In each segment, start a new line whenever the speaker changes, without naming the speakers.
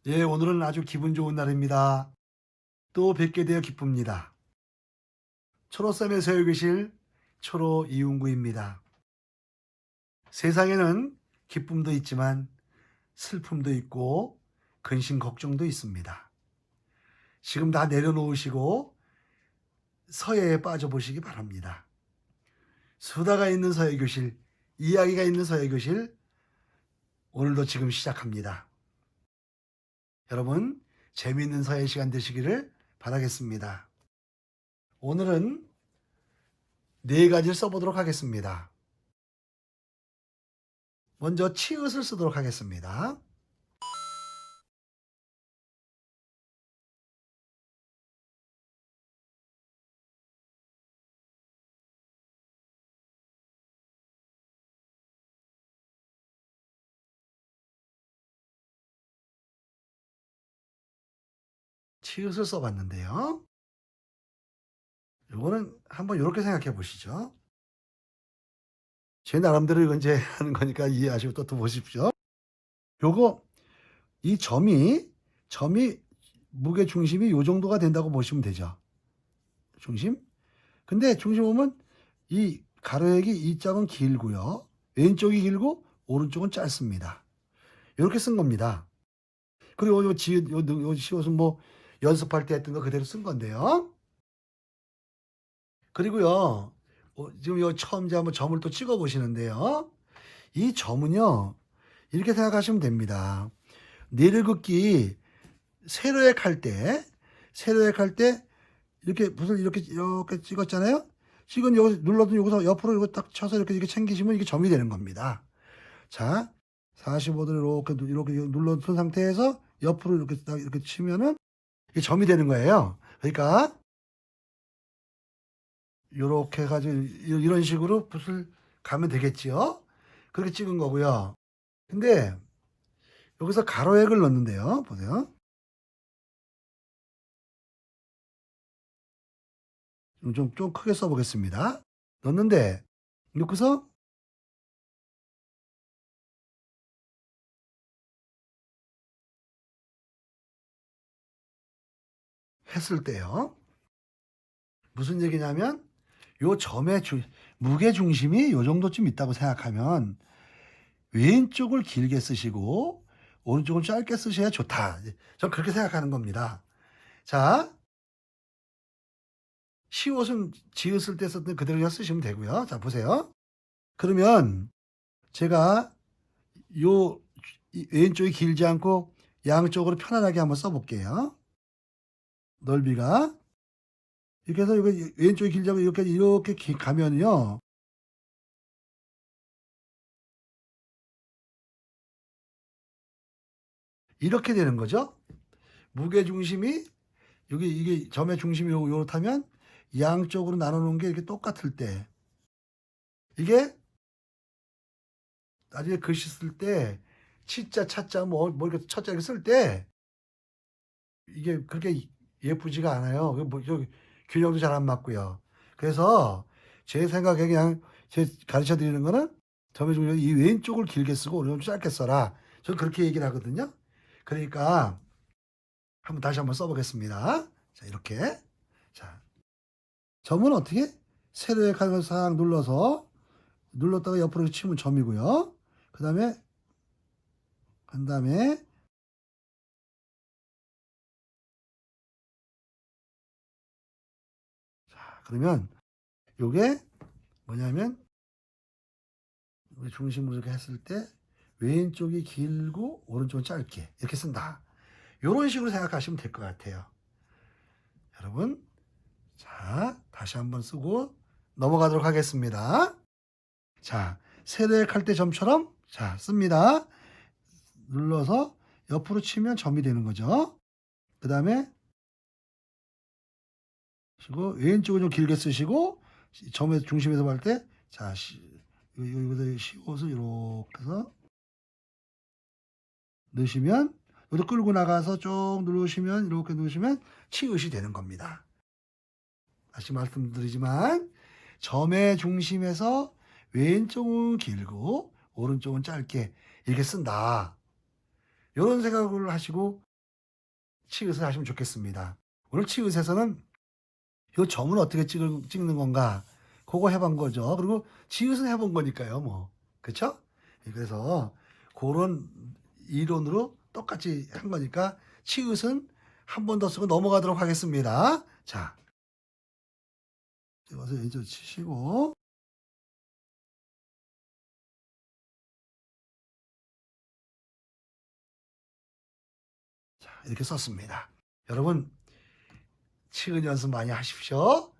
예, 오늘은 아주 기분 좋은 날입니다. 또 뵙게 되어 기쁩니다. 초로쌤의 서유교실 초로 이윤구입니다. 세상에는 기쁨도 있지만 슬픔도 있고 근심 걱정도 있습니다. 지금 다 내려놓으시고 서예에 빠져보시기 바랍니다. 수다가 있는 서예교실, 이야기가 있는 서예교실, 오늘도 지금 시작합니다. 여러분, 재미있는 서예 시간 되시기를 바라겠습니다. 오늘은 네 가지를 써보도록 하겠습니다. 먼저 치읓을 쓰도록 하겠습니다. 치읓을 써봤는데요. 요거는 한번 요렇게 생각해 보시죠. 제 나름대로 이건 이제 하는 거니까 이해하시고 또 보십시오. 요거 이 점이 무게 중심이 요 정도가 된다고 보시면 되죠. 중심. 근데 중심 보면 이 가로액이 이 짝은 길고요. 왼쪽이 길고 오른쪽은 짧습니다. 요렇게 쓴 겁니다. 그리고 요 지읒 요 시옷은 뭐 연습할 때 했던 거 그대로 쓴 건데요. 그리고요. 지금 요 처음 이제 한번 점을 또 찍어 보시는데요. 이 점은요. 이렇게 생각하시면 됩니다. 내려긋기 세로액 할 때 이렇게 붓을 이렇게 찍었잖아요. 지금 여기서 눌러도 여기서 옆으로 이거 딱 쳐서 이렇게 챙기시면 이게 점이 되는 겁니다. 자, 45도를 이렇게 눌러둔 상태에서 옆으로 이렇게 딱 이렇게 치면은 이게 점이 되는 거예요. 그러니까 요렇게 해 가지고 이런 식으로 붓을 가면 되겠지요. 그렇게 찍은 거고요. 근데 여기서 가로액을 넣는데요. 보세요. 좀 크게 써 보겠습니다. 넣는데 넣고서 했을 때요. 무슨 얘기냐면 요 점의 무게 중심이 요 정도쯤 있다고 생각하면 왼쪽을 길게 쓰시고 오른쪽을 짧게 쓰셔야 좋다. 전 그렇게 생각하는 겁니다. 자, 시옷은 지읒을 때 썼던 그대로 쓰시면 되고요. 자, 보세요. 그러면 제가 요 왼쪽이 길지 않고 양쪽으로 편안하게 한번 써 볼게요. 넓이가 이렇게 해서 이거 왼쪽이 길지 않고 이렇게 가면요. 이렇게 되는 거죠. 무게 중심이 여기 이게 점의 중심이 요렇다면 양쪽으로 나눠 놓은 게 이렇게 똑같을 때 이게 나중에 글씨 쓸 때 치자, 차자 뭐 이렇게 첫자 이렇게 쓸 때 이게 그렇게 예쁘지가 않아요. 그 뭐 저기 균형도 잘 안 맞고요. 그래서 제 생각에 그냥 제 가르쳐 드리는 거는 점의 중심이 이 왼쪽을 길게 쓰고 오른쪽을 짧게 써라. 저는 그렇게 얘기를 하거든요. 그러니까 다시 한번 써 보겠습니다. 자, 이렇게. 자, 점은 어떻게? 세로의 칸을 싹 눌렀다가 옆으로 치면 점이고요. 그다음에 한 다음에 그러면 요게 뭐냐면 우리 중심으로 이렇게 했을 때 왼쪽이 길고 오른쪽은 짧게 이렇게 쓴다. 요런 식으로 생각하시면 될 것 같아요. 여러분, 자, 다시 한번 쓰고 넘어가도록 하겠습니다. 자, 세로의 칼대 점처럼 자, 씁니다. 눌러서 옆으로 치면 점이 되는 거죠. 그다음에 쓰고 왼쪽은 좀 길게 쓰시고 점의 중심에서 볼 때 자, 여기다 시옷을 이렇게 해서 넣으시면 여기도 끌고 나가서 쭉 누르시면 이렇게 누르시면 치읓이 되는 겁니다. 다시 말씀드리지만 점의 중심에서 왼쪽은 길고 오른쪽은 짧게 이렇게 쓴다. 이런 생각을 하시고 치읓을 하시면 좋겠습니다. 오늘 치읓에서는 요 점은 어떻게 찍는 건가 그거 해본 거죠. 그리고 지읒은 해본 거니까요 뭐. 그쵸? 예 그래서 고런 이론으로 똑같이 한 거니까 치읓은 한 번 더 쓰고 넘어가도록 하겠습니다. 자 찍어서 엔터 치시고 자 이렇게 썼습니다. 여러분 치읓 연습 많이 하십시오.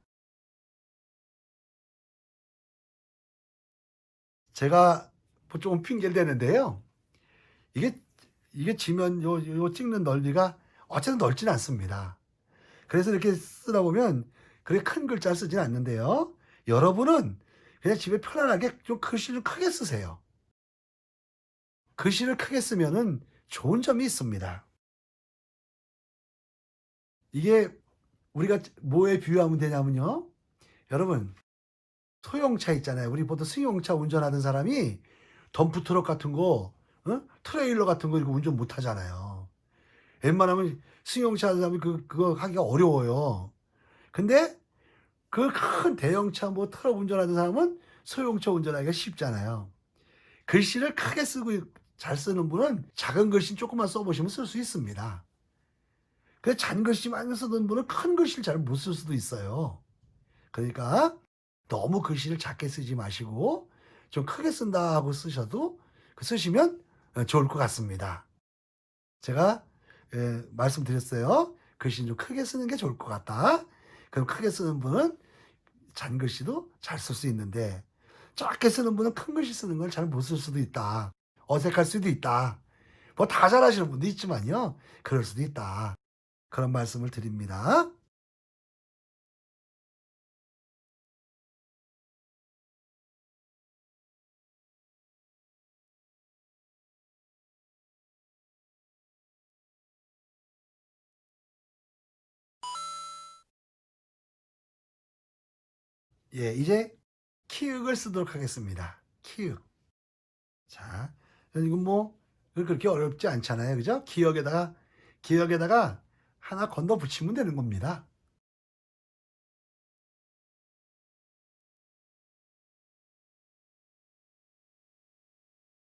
제가 뭐 조금 핑계를 대는데요. 이게 지면 요 찍는 넓이가 어쨌든 넓진 않습니다. 그래서 이렇게 쓰다 보면 그렇게 큰 글자를 쓰진 않는데요. 여러분은 그냥 집에 편안하게 좀 글씨 좀 크게 쓰세요. 글씨를 크게 쓰면은 좋은 점이 있습니다. 이게 우리가 뭐에 비유하면 되냐면요. 여러분 소형차 있잖아요. 우리 보통 승용차 운전하는 사람이 덤프트럭 같은 거 트레일러 같은 거 이거 운전 못 하잖아요. 웬만하면 승용차 하는 사람이 그거 하기가 어려워요. 근데 그 큰 대형차 뭐 트럭 운전하는 사람은 소형차 운전하기가 쉽잖아요. 글씨를 크게 쓰고 잘 쓰는 분은 작은 글씨 조금만 써 보시면 쓸 수 있습니다. 그 작은 글씨만 쓰는 분은 큰 글씨를 잘 못 쓸 수도 있어요. 그러니까 너무 글씨를 작게 쓰지 마시고 좀 크게 쓴다 하고 쓰셔도 쓰시면 좋을 것 같습니다. 제가 말씀드렸어요. 글씨는 좀 크게 쓰는 게 좋을 것 같다. 그럼 크게 쓰는 분은 작은 글씨도 잘 쓸 수 있는데 작게 쓰는 분은 큰 글씨 쓰는 걸 잘 못 쓸 수도 있다. 어색할 수도 있다. 뭐 다 잘하시는 분도 있지만요. 그럴 수도 있다. 그런 말씀을 드립니다. 예, 이제 키읔을 쓰도록 하겠습니다. 키읔. 자, 이건 뭐 그렇게 어렵지 않잖아요. 그죠? 기역에다가 하나 건너 붙이면 되는 겁니다.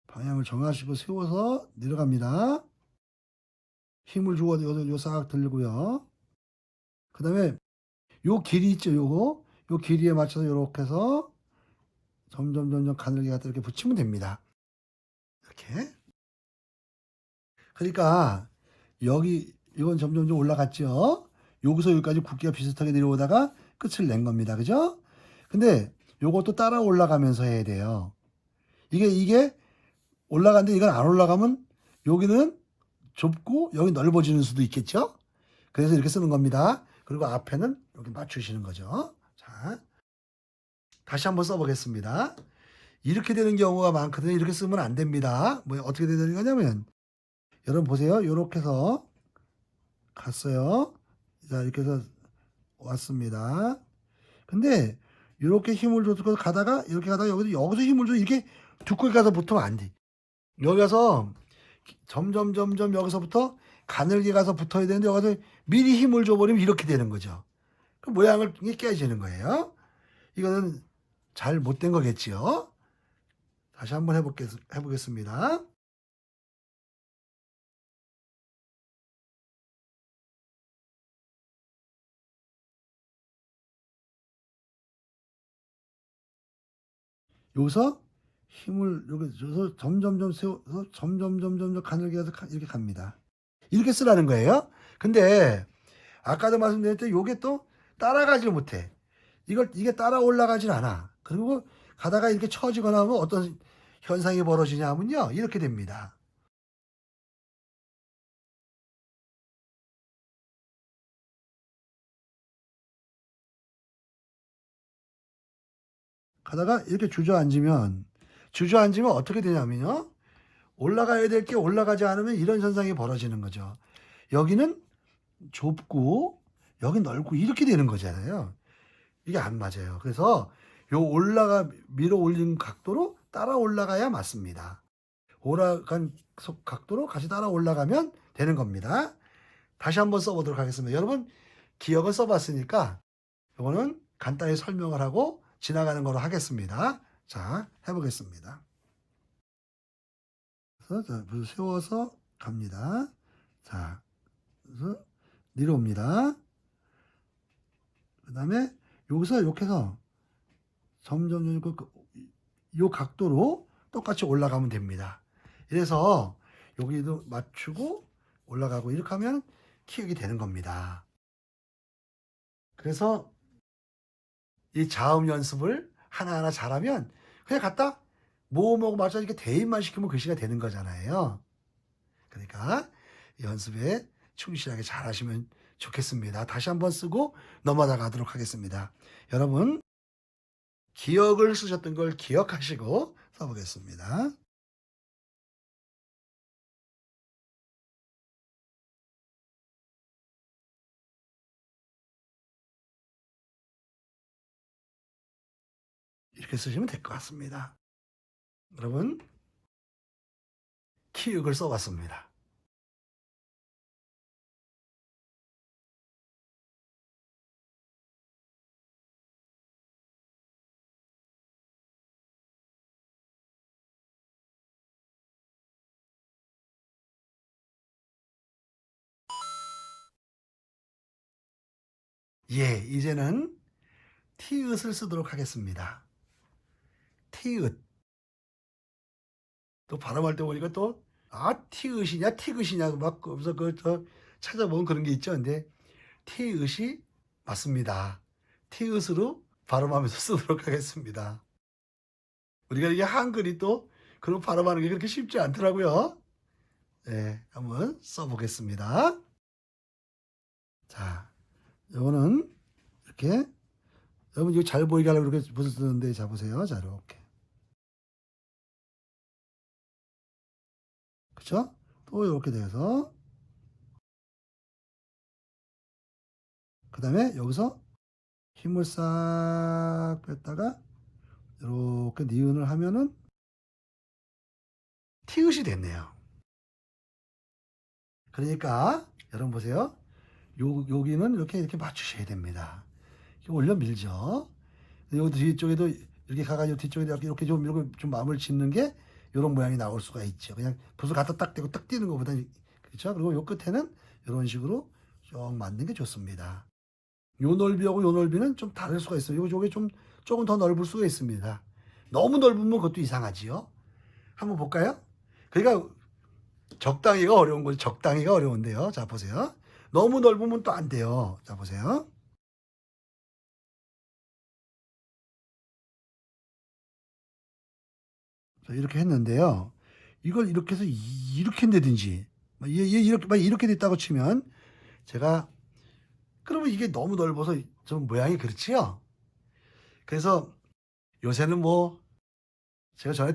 방향을 정하시고 세워서 내려갑니다. 힘을 주고 요싹 들고요. 그다음에 요 길이 있죠, 요거. 요 길이에 맞춰서 요렇게 해서 점점 가늘게 갖다 이렇게 붙이면 됩니다. 이렇게. 그러니까 여기 이건 점점 올라갔죠. 여기서 여기까지 굵기가 비슷하게 내려오다가 끝을 낸 겁니다. 그죠? 근데 요것도 따라 올라가면서 해야 돼요. 이게 올라가는데 이건 안 올라가면 여기는 좁고 여기 넓어지는 수도 있겠죠? 그래서 이렇게 쓰는 겁니다. 그리고 앞에는 여기 맞추시는 거죠. 자, 다시 한번 써보겠습니다. 이렇게 되는 경우가 많거든요. 이렇게 쓰면 안 됩니다. 뭐 어떻게 되는 거냐면 여러분 보세요. 요렇게 해서 갔어요. 자, 이렇게 해서 왔습니다. 근데 요렇게 힘을 줘서 가다가 이렇게 가다가 여기서 힘을 줘 이렇게 두껍게 가서 붙으면 안 돼. 여기 가서 점점 여기서부터 가늘게 가서 붙어야 되는데 여기서 미리 힘을 줘버리면 이렇게 되는 거죠. 그 모양을 이게 깨지는 거예요. 이거는 잘 못된 거겠지요. 다시 한번 해보겠습니다. 여기서 힘을 여기 줘서 점점점 세워서 점점점 가늘게 해서 이렇게 갑니다. 이렇게 쓰라는 거예요. 근데 아까도 말씀드렸듯이 요게 또 따라가지를 못해. 이게 따라 올라가질 않아. 그리고 가다가 이렇게 처지거나 하면 어떤 현상이 벌어지냐 하면요. 이렇게 됩니다. 가다가 이렇게 주저앉으면 어떻게 되냐면요. 올라가야 될 게 올라가지 않으면 이런 현상이 벌어지는 거죠. 여기는 좁고 여기 넓고 이렇게 되는 거잖아요. 이게 안 맞아요. 그래서 요 밀어 올린 각도로 따라 올라가야 맞습니다. 올라간 각도로 같이 따라 올라가면 되는 겁니다. 다시 한번 써보도록 하겠습니다. 여러분 기억은 써봤으니까 이거는 간단히 설명을 하고 지나가는 거로 하겠습니다. 자, 해보겠습니다. 그래서 자, 세워서 갑니다. 자, 그래서 내려옵니다. 그 다음에 여기서 이렇게 해서 점점 요 각도로 똑같이 올라가면 됩니다. 이래서 여기도 맞추고 올라가고 이렇게 하면 키읔이 되는 겁니다. 그래서 이 자음 연습을 하나하나 잘하면 그냥 갖다 뭐뭐고 맞춰 이렇게 대입만 시키면 글씨가 되는 거잖아요. 그러니까 연습에 충실하게 잘 하시면 좋겠습니다. 다시 한번 쓰고 넘어가도록 하겠습니다. 여러분 기억을 쓰셨던 걸 기억하시고 써보겠습니다. 이렇게 쓰시면 될 것 같습니다. 여러분 키읔을 써봤습니다. 예, 이제는 티읕을 쓰도록 하겠습니다. 티읕. 또 발음할 때 보니까 또, 티읕이냐, 티귿이냐, 막, 그래서 찾아보면 그런 게 있죠. 근데, 티읕이 맞습니다. 티읕으로 발음하면서 쓰도록 하겠습니다. 우리가 이게 한글이 또, 그런 발음하는 게 그렇게 쉽지 않더라고요. 네, 한번 써보겠습니다. 자, 요거는, 이렇게, 여러분 이거 잘 보이게 하려고 이렇게 붓을 쓰는데, 자, 보세요. 자, 이렇게. 그쵸? 또 이렇게 돼서, 그 다음에 여기서 힘을 싹 뺐다가 이렇게 니은을 하면은 티읕이 됐네요. 그러니까 여러분 보세요. 여기는 이렇게 맞추셔야 됩니다. 올려 밀죠. 여기 뒤쪽에도 이렇게 가가지고 뒤쪽에 이렇게 좀 마음을 짓는 게 이런 모양이 나올 수가 있죠. 그냥 붓을 갖다 딱 대고 딱 띄는 것보다 그렇죠. 그리고 요 끝에는 이런 식으로 쭉 만든 게 좋습니다. 요 넓이하고 요 넓이는 좀 다를 수가 있어요. 요게 좀 조금 더 넓을 수가 있습니다. 너무 넓으면 그것도 이상하지요. 한번 볼까요? 그러니까 적당히가 어려운 거지. 적당히가 어려운데요. 자, 보세요. 너무 넓으면 또 안 돼요. 자, 보세요. 자, 이렇게 했는데요. 이걸 이렇게 해서 이렇게 내든지, 이렇게 됐다고 치면, 제가, 그러면 이게 너무 넓어서 좀 모양이 그렇지요? 그래서 요새는 뭐, 제가 전에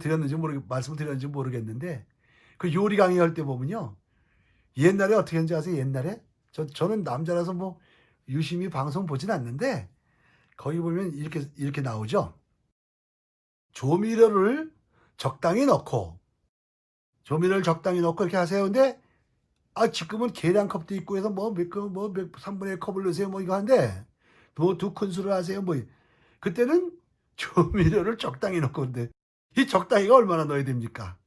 말씀드렸는지 모르겠는데, 그 요리 강의할 때 보면요. 옛날에 어떻게 했는지 아세요? 옛날에? 저는 남자라서 뭐, 유심히 방송 보진 않는데, 거기 보면 이렇게 나오죠. 조미료를 적당히 넣고, 조미료를 적당히 넣고 이렇게 하세요. 근데, 지금은 계량컵도 있고 해서 몇 3분의 1 컵을 넣으세요. 뭐 이거 한데, 뭐 2큰술을 하세요. 뭐, 그때는 조미료를 적당히 넣고, 근데, 이 적당히가 얼마나 넣어야 됩니까?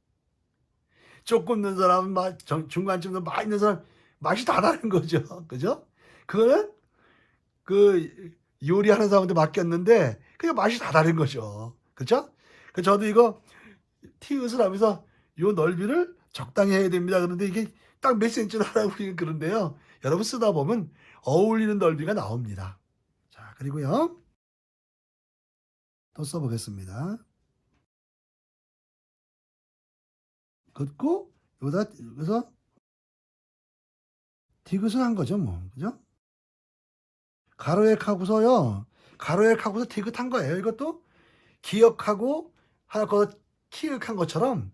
조금 넣은 사람은 중간쯤 많이 넣은 사람 맛이 다 다른 거죠. 그죠? 그거는 그 요리하는 사람한테 맡겼는데 그게 맛이 다 다른 거죠. 그죠? 그 저도 이거 티읕을 하면서 요 넓이를 적당히 해야 됩니다. 그런데 이게 딱 몇 센치로 하라고 그런데요. 여러분 쓰다 보면 어울리는 넓이가 나옵니다. 자, 그리고요. 또 써보겠습니다. 긋고 여기다 그래서 디귿을 한 거죠, 뭐. 그죠? 가로액하고서요. 가로액하고서 디귿한 거예요. 이것도 기억하고 하나 거 키읔한 것처럼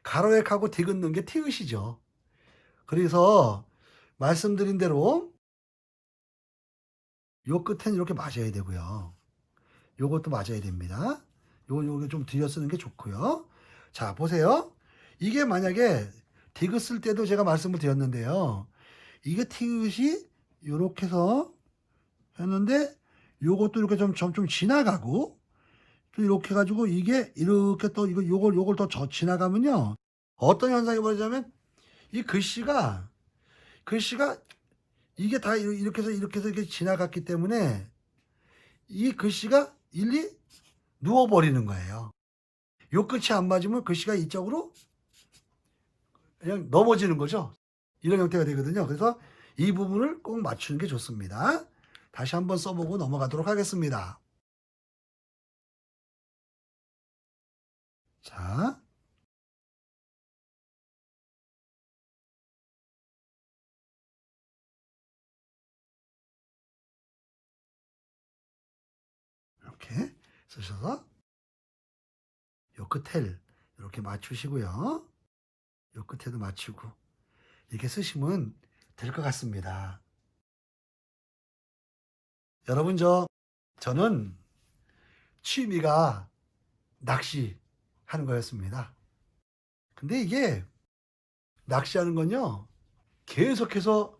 가로액하고 디귿는 게 티읕이죠. 그래서 말씀드린 대로 요 끝에는 이렇게 맞아야 되고요. 요것도 맞아야 됩니다. 요게 좀 들여 쓰는 게 좋고요. 자, 보세요. 이게 만약에 디귿 쓸 때도 제가 말씀을 드렸는데요. 이게 티읕이 요렇게 해서 했는데 요것도 이렇게 좀 지나가고 또 이렇게 해 가지고 이게 이렇게 또 요걸 더 지나가면요. 어떤 현상이 벌어지냐면 이 글씨가 이게 다 이렇게 해서 이렇게 지나갔기 때문에 이 글씨가 일리 누워 버리는 거예요. 요 끝이 안 맞으면 글씨가 이쪽으로 그냥 넘어지는 거죠. 이런 형태가 되거든요. 그래서 이 부분을 꼭 맞추는 게 좋습니다. 다시 한번 써 보고 넘어가도록 하겠습니다. 자. 이렇게 쓰셔서 요 끝을 이렇게 맞추시고요. 요 끝에도 맞추고 이렇게 쓰시면 될 것 같습니다. 여러분 저는 취미가 낚시하는 거였습니다. 근데 이게 낚시하는 건요. 계속해서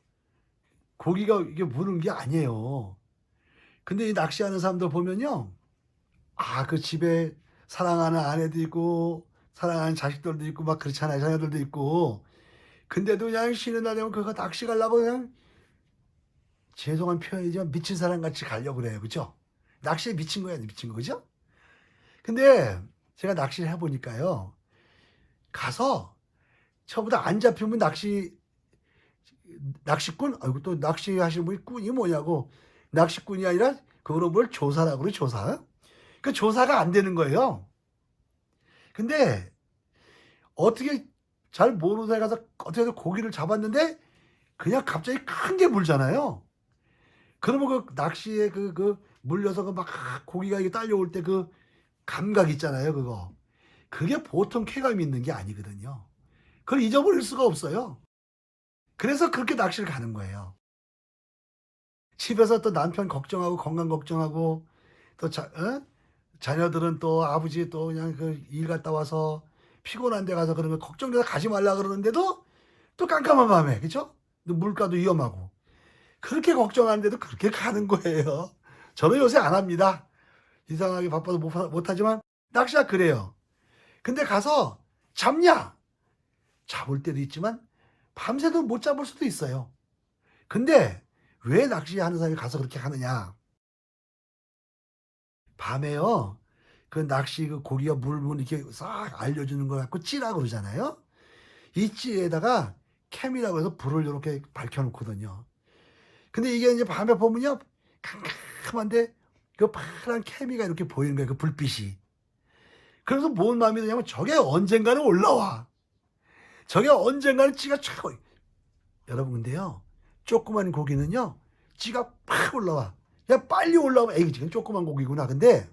고기가 이게 무는 게 아니에요. 근데 이 낚시하는 사람들 보면요. 그 집에 사랑하는 아내도 있고 사랑하는 자식들도 있고 막 그렇잖아요. 자녀들도 있고. 근데도 그냥 쉬는 날 되면 그거 낚시 가려고 그냥 죄송한 표현이지만 미친 사람같이 가려고 그래요. 그죠? 낚시에 미친 거야, 미친 거. 그죠? 근데 제가 낚시를 해 보니까요. 가서 처음부터 안 잡히면 낚시꾼? 아이고 또 낚시하시는 분이 꾼이 뭐냐고. 낚시꾼이 아니라 그거를 뭘 조사라고 그래, 조사. 그 조사가 안 되는 거예요. 근데 어떻게 잘 모르는 데 가서 어떻게 해서 고기를 잡았는데 그냥 갑자기 큰 게 물잖아요. 그러면 그 낚시에 물려서 그 막 고기가 이게 딸려올 때 그 감각 있잖아요, 그거. 그게 보통 쾌감이 있는 게 아니거든요. 그걸 잊어버릴 수가 없어요. 그래서 그렇게 낚시를 가는 거예요. 집에서 또 남편 걱정하고 건강 걱정하고 또 자녀들은 또 아버지 또 그냥 그 일 갔다 와서 피곤한 데 가서 그러면 걱정돼서 가지 말라 그러는데도 또 깜깜한 밤에 그죠? 또 물가도 위험하고 그렇게 걱정하는데도 그렇게 가는 거예요. 저는 요새 안 합니다. 이상하게 바빠서 못 하지만 낚시가 그래요. 근데 가서 잡냐? 잡을 때도 있지만 밤새도 못 잡을 수도 있어요. 근데 왜 낚시하는 사람이 가서 그렇게 하느냐? 밤에요. 그 낚시 그 고기가 물면 이렇게 싹 알려주는 거 갖고 찌라고 그러잖아요. 이 찌에다가 캠이라고 해서 불을 이렇게 밝혀 놓거든요. 근데 이게 이제 밤에 보면요. 캄캄한데 그 파란 케미가 이렇게 보이는 거예요, 그 불빛이. 그래서 뭔 마음이 드냐면 저게 언젠가는 올라와. 저게 언젠가는 찌가 촥 여러분 근데요. 조그만 고기는요. 찌가 팍 올라와. 야 빨리 올라오면 에이 지금 조그만 고기구나. 근데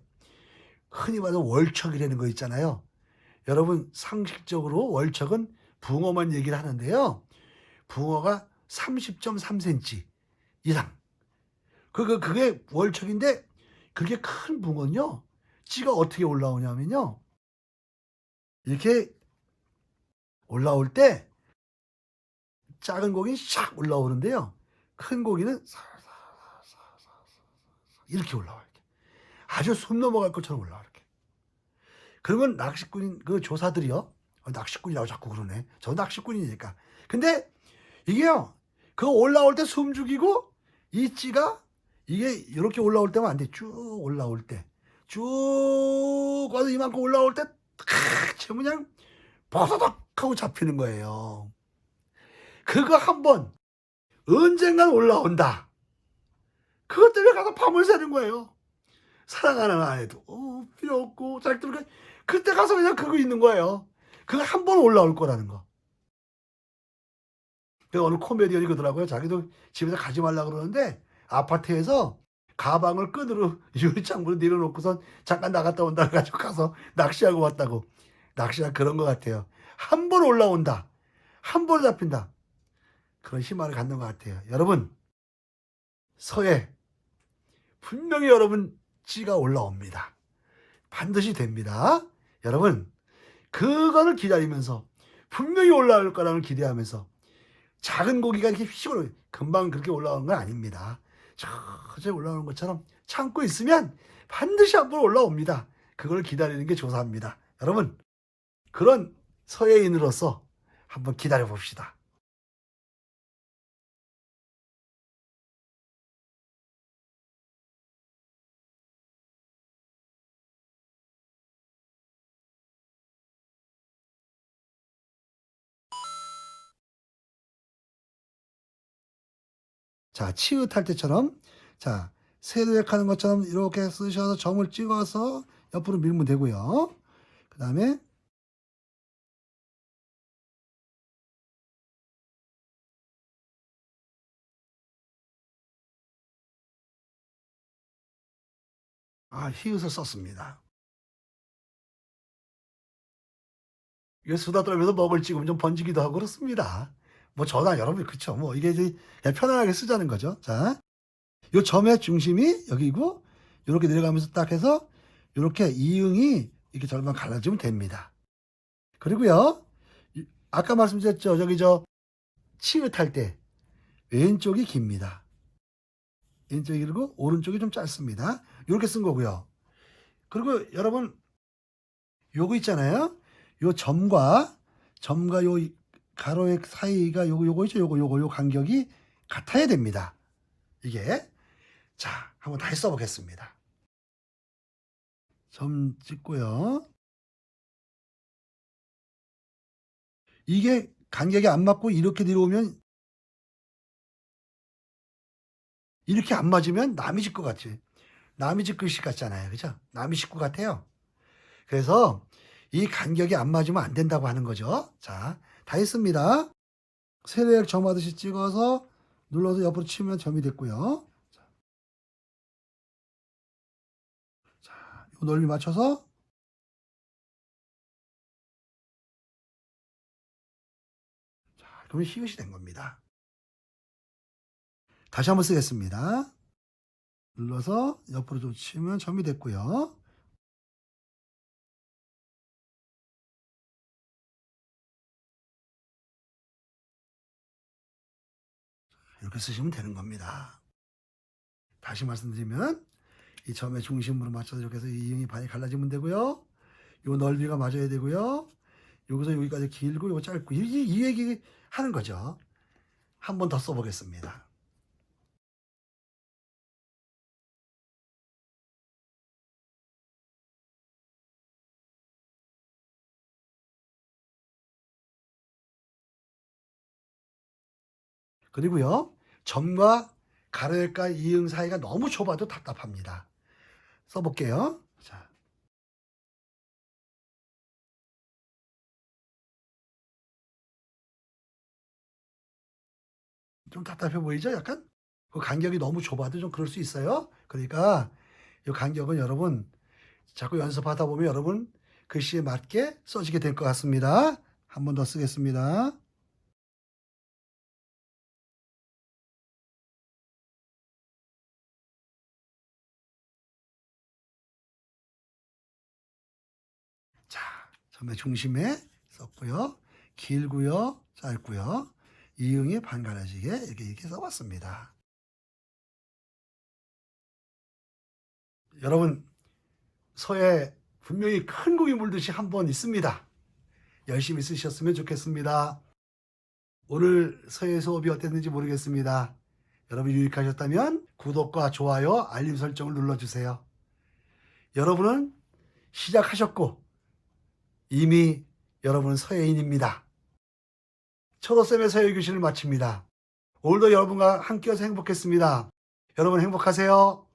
흔히 말해서 월척이라는 거 있잖아요. 여러분 상식적으로 월척은 붕어만 얘기를 하는데요. 붕어가 30.3cm 이상. 그게 월척인데 그렇게 큰 붕어는요. 찌가 어떻게 올라오냐면요. 이렇게 올라올 때 작은 고기는 샥 올라오는데요. 큰 고기는 이렇게 올라와요. 이렇게. 아주 숨 넘어갈 것처럼 올라와 이렇게. 그러면 낚시꾼인 그 조사들이요. 낚시꾼이라고 자꾸 그러네. 저 낚시꾼이니까. 근데 이게요. 그거 올라올 때 숨 죽이고 이 찌가 이게 이렇게 올라올 때만 안 돼. 쭉 올라올 때. 쭉 와서 이만큼 올라올 때 그냥 버서덕 하고 잡히는 거예요. 그거 한번 언젠간 올라온다. 그것 때문에 가서 밤을 새는 거예요. 사랑하는 아내도 필요 없고 자식들 그때 가서 그냥 그거 있는 거예요. 그거 한 번 올라올 거라는 거. 그 어느 코미디언이 그러더라고요. 자기도 집에서 가지 말라 그러는데 아파트에서 가방을 끈으로 유리창문에 내려놓고선 잠깐 나갔다 온다 해가지고 가서 낚시하고 왔다고. 낚시가 그런 것 같아요. 한 번 올라온다. 한 번 잡힌다. 그런 희망을 갖는 것 같아요. 여러분 서해 분명히 여러분 찌가 올라옵니다. 반드시 됩니다. 여러분 그거를 기다리면서 분명히 올라올 거라는 걸 기대하면서 작은 고기가 이렇게 휙 올라 금방 그렇게 올라오는 건 아닙니다. 천천히 올라오는 것처럼 참고 있으면 반드시 한번 올라옵니다. 그걸 기다리는 게 조사입니다. 여러분, 그런 서예인으로서 한번 기다려 봅시다. 자, 치읓할 때처럼, 자, 세로획하는 것처럼 이렇게 쓰셔서 점을 찍어서 옆으로 밀면 되고요. 그 다음에, 히읗을 썼습니다. 이게 수다 떨면서 먹을 찍으면 좀 번지기도 하고 그렇습니다. 뭐 저나 여러분, 그쵸. 뭐 이게 이제 그냥 편안하게 쓰자는 거죠. 자, 요 점의 중심이 여기고, 요렇게 내려가면서 딱 해서, 요렇게 이응이 이렇게 절반 갈라지면 됩니다. 그리고요, 아까 말씀드렸죠. 저기 치읓할 때, 왼쪽이 깁니다. 왼쪽이 길고, 오른쪽이 좀 짧습니다. 요렇게 쓴 거고요. 그리고 여러분, 요거 있잖아요. 요 점과 요 가로의 사이가 요거 있죠. 요 간격이 같아야 됩니다. 이게. 자, 한번 다시 써보겠습니다. 점 찍고요. 이게 간격이 안 맞고 이렇게 내려오면, 이렇게 안 맞으면 남의 집 것 같지. 남의 집 글씨 같잖아요. 그죠? 남의 식구 같아요. 그래서 이 간격이 안 맞으면 안 된다고 하는 거죠. 자, 다 했습니다. 세로획 점하듯이 찍어서 눌러서 옆으로 치면 점이 됐고요. 자, 요 넓이 맞춰서, 자, 그러면 히읗이 된 겁니다. 다시 한번 쓰겠습니다. 눌러서 옆으로 좀 치면 점이 됐고요. 이렇게 쓰시면 되는 겁니다. 다시 말씀드리면, 이 점의 중심으로 맞춰서 이렇게 해서 이응이 반이 갈라지면 되고요. 요 넓이가 맞아야 되고요. 여기서 여기까지 길고 요거 짧고, 이 얘기 하는 거죠. 한 번 더 써보겠습니다. 그리고요, 점과 가로역과 이응 사이가 너무 좁아도 답답합니다. 써볼게요. 자, 좀 답답해 보이죠? 약간? 그 간격이 너무 좁아도 좀 그럴 수 있어요. 그러니까 이 간격은 여러분 자꾸 연습하다 보면 여러분 글씨에 맞게 써지게 될 것 같습니다. 한 번 더 쓰겠습니다. 자, 점의 중심에 썼고요. 길고요. 짧고요. 이응이 반갈라지게 이렇게 써봤습니다. 여러분, 서예 분명히 큰 공이 물듯이 한 번 있습니다. 열심히 쓰셨으면 좋겠습니다. 오늘 서예 수업이 어땠는지 모르겠습니다. 여러분 유익하셨다면 구독과 좋아요, 알림 설정을 눌러주세요. 여러분은 시작하셨고 이미 여러분은 서예인입니다. 초로쌤의 서예 교실을 마칩니다. 오늘도 여러분과 함께해서 행복했습니다. 여러분 행복하세요.